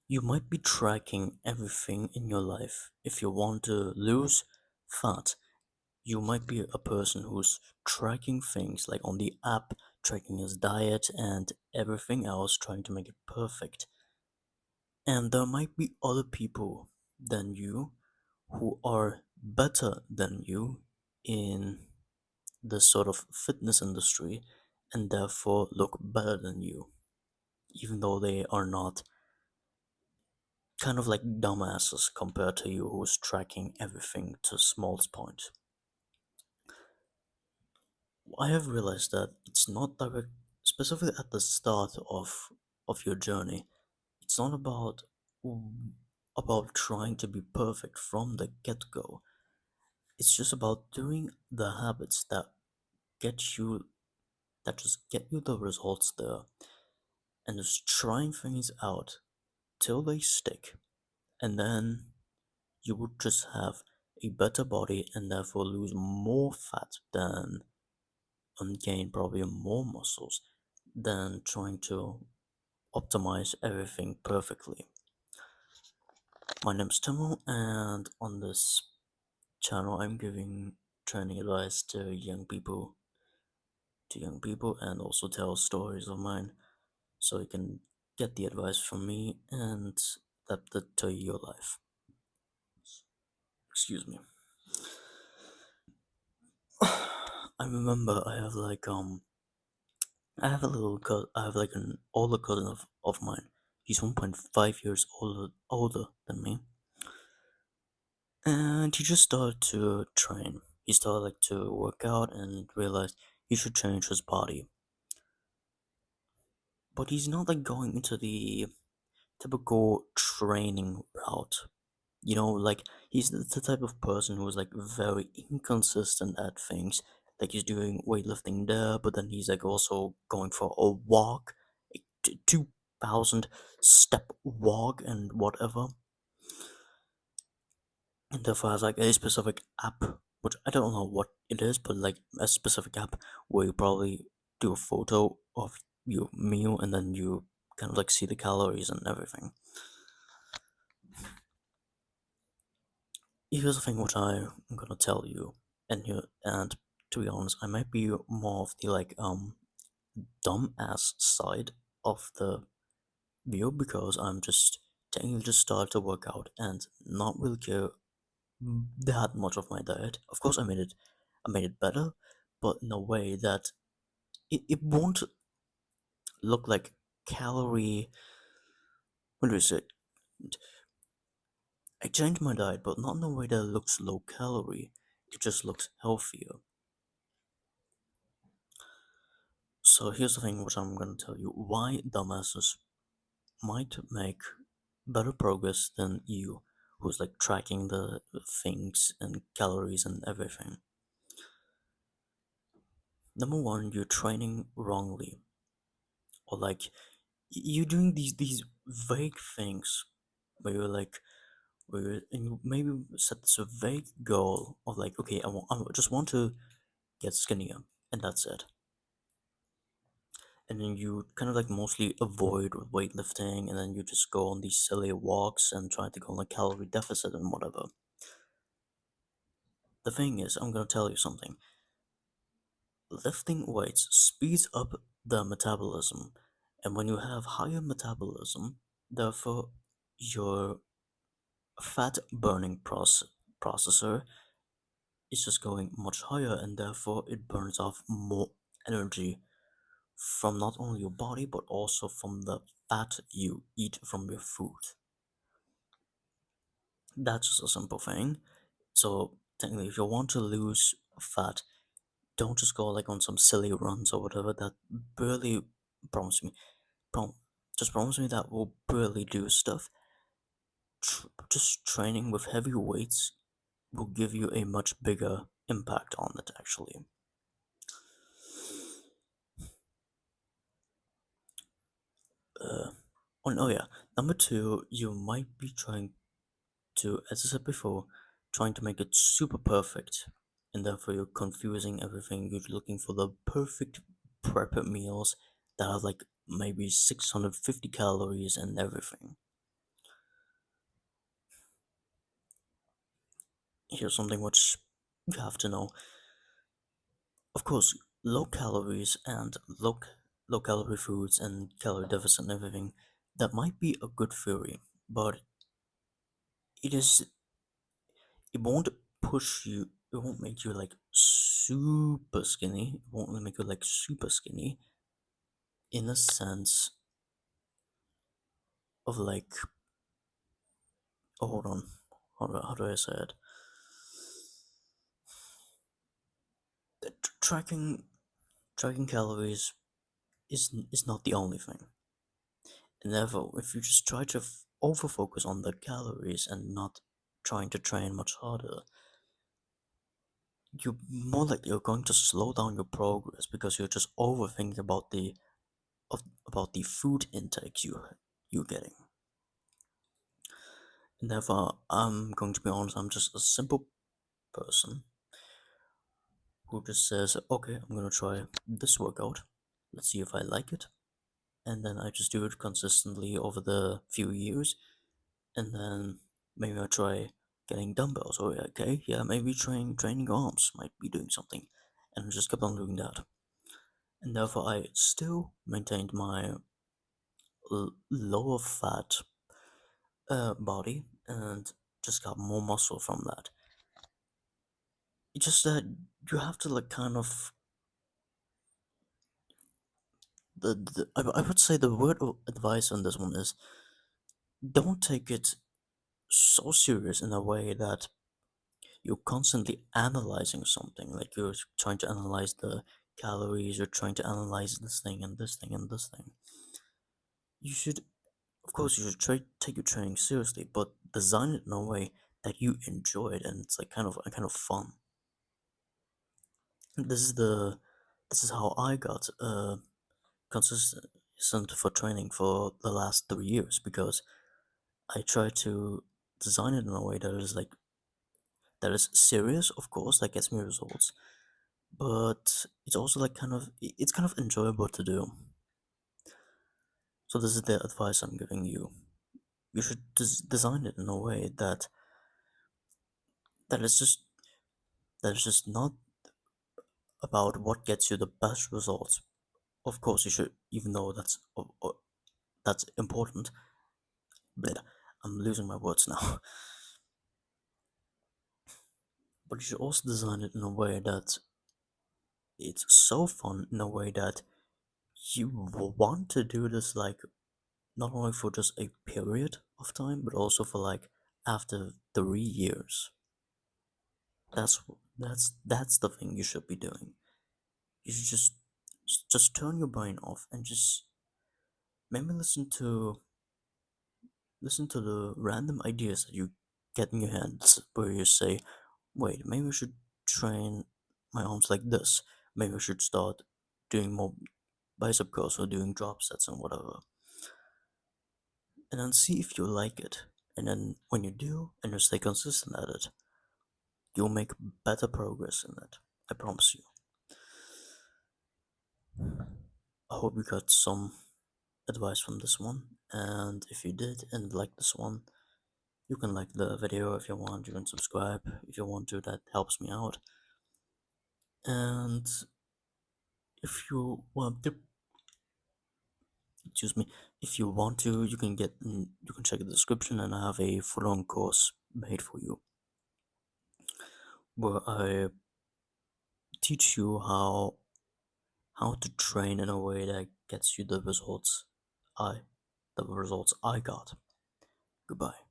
You might be tracking everything in your life. If you want to lose fat, you might be a person who's tracking things like on the app, tracking his diet and everything else, trying to make it perfect. And there might be other people than you who are better than you in the sort of fitness industry and therefore look better than you, even though they are not kind of like dumbasses compared to you who's tracking everything to smallest point. I have realized that it's not direct, specifically at the start of your journey. It's not about trying to be perfect from the get-go. It's just about doing the habits get you that just get you the results there and just trying things out till they stick. And then you would just have a better body and therefore lose more fat than and gain probably more muscles than trying to optimize everything perfectly. My name's Timo, and on this channel, I'm giving training advice to young people, and also tell stories of mine, so you can get the advice from me and adapt it to your life. Excuse me. I remember I have like an older cousin of mine. He's 1.5 years older than me. And he just started to train. He started like to work out and realized he should change his body. But he's not like going into the typical training route. Like he's the type of person who's like very inconsistent at things. Like he's doing weightlifting there, but then he's like also going for a walk, a 2,000 step walk and whatever. And therefore has like a specific app, which I don't know what it is, but like a specific app where you probably do a photo of your meal and then you kind of like see the calories and everything. Here's the thing which I'm gonna tell you, and to be honest, I might be more of the like dumb ass side of the view because I'm just technically just started to work out and not really care that much of my diet. Of course, I made it better, but in a way that it won't look like calorie. What do you say? I changed my diet, but not in a way that looks low calorie. It just looks healthier. So here's the thing, which I'm gonna tell you: why dumbasses might make better progress than you, who's like tracking the things and calories and everything. Number one, you're training wrongly, or like you're doing these vague things where you're like and you maybe set this a vague goal of like, okay, I just want to get skinnier and that's it. And then you kind of like mostly avoid weightlifting and then you just go on these silly walks and try to go on a calorie deficit and whatever. The thing is, I'm gonna tell you something. Lifting weights speeds up the metabolism, and when you have higher metabolism, therefore your fat burning processor is just going much higher, and therefore it burns off more energy from not only your body but also from the fat you eat from your food. That's just a simple thing. So technically, if you want to lose fat, don't just go like on some silly runs or whatever that barely promise me, prom- just promise me that will barely do stuff. Just training with heavy weights will give you a much bigger impact on it actually. Uh, oh yeah, number two, you might be trying to, as I said before, trying to make it super perfect, and therefore you're confusing everything. You're looking for the perfect prep meals that have like maybe 650 calories and everything. here's something which you have to know. Of course, low calories and low calorie foods and calorie deficit and everything, that might be a good theory, but it is it won't push you, it won't make you like super skinny, it won't make you like super skinny in a sense of like, oh, hold on, how do I say it? Tracking calories is not the only thing. And therefore, if you just try to over focus on the calories and not trying to train much harder, you more likely you're going to slow down your progress because you're just overthinking about about the food intakes you're getting. And therefore, I'm going to be honest, I'm just a simple person who just says, okay, I'm gonna try this workout. Let's see if I like it. And then I just do it consistently over the few years. And then maybe I try getting dumbbells. Or okay, yeah, maybe training arms might be doing something. And I just kept on doing that. And therefore I still maintained my lower fat body and just got more muscle from that. It's just that you have to like kind of I would say the word of advice on this one is don't take it so serious in a way that you're constantly analyzing something. Like you're trying to analyze the calories, you're trying to analyze this thing and this thing and this thing. You should, of course, you should take your training seriously, but design it in a way that you enjoy it and it's like kind of fun. This is the this is how I got consistent for training for the last 3 years because I try to design it in a way that is serious, of course, that gets me results, but it's also like it's kind of enjoyable to do. So this is the advice I'm giving you. You should design it in a way that is just that is just not about what gets you the best results. Of course, you should, even though that's important. But I'm losing my words now. But you should also design it in a way that it's so fun, in a way that you want to do this like not only for just a period of time, but also for like after 3 years. That's that's the thing you should be doing. You should just turn your brain off and just maybe listen to the random ideas that you get in your heads where you say, wait, maybe I should train my arms like this. Maybe I should start doing more bicep curls or doing drop sets and whatever. And then see if you like it. And then when you do and you stay consistent at it, you'll make better progress in it. I promise you. I hope you got some advice from this one. And if you did and like this one, you can like the video if you want, you can subscribe if you want to, that helps me out. And if you want to, excuse me, if you want to, you can check the description and I have a full-on course made for you where I teach you how to train in a way that gets you I the results I got. Goodbye.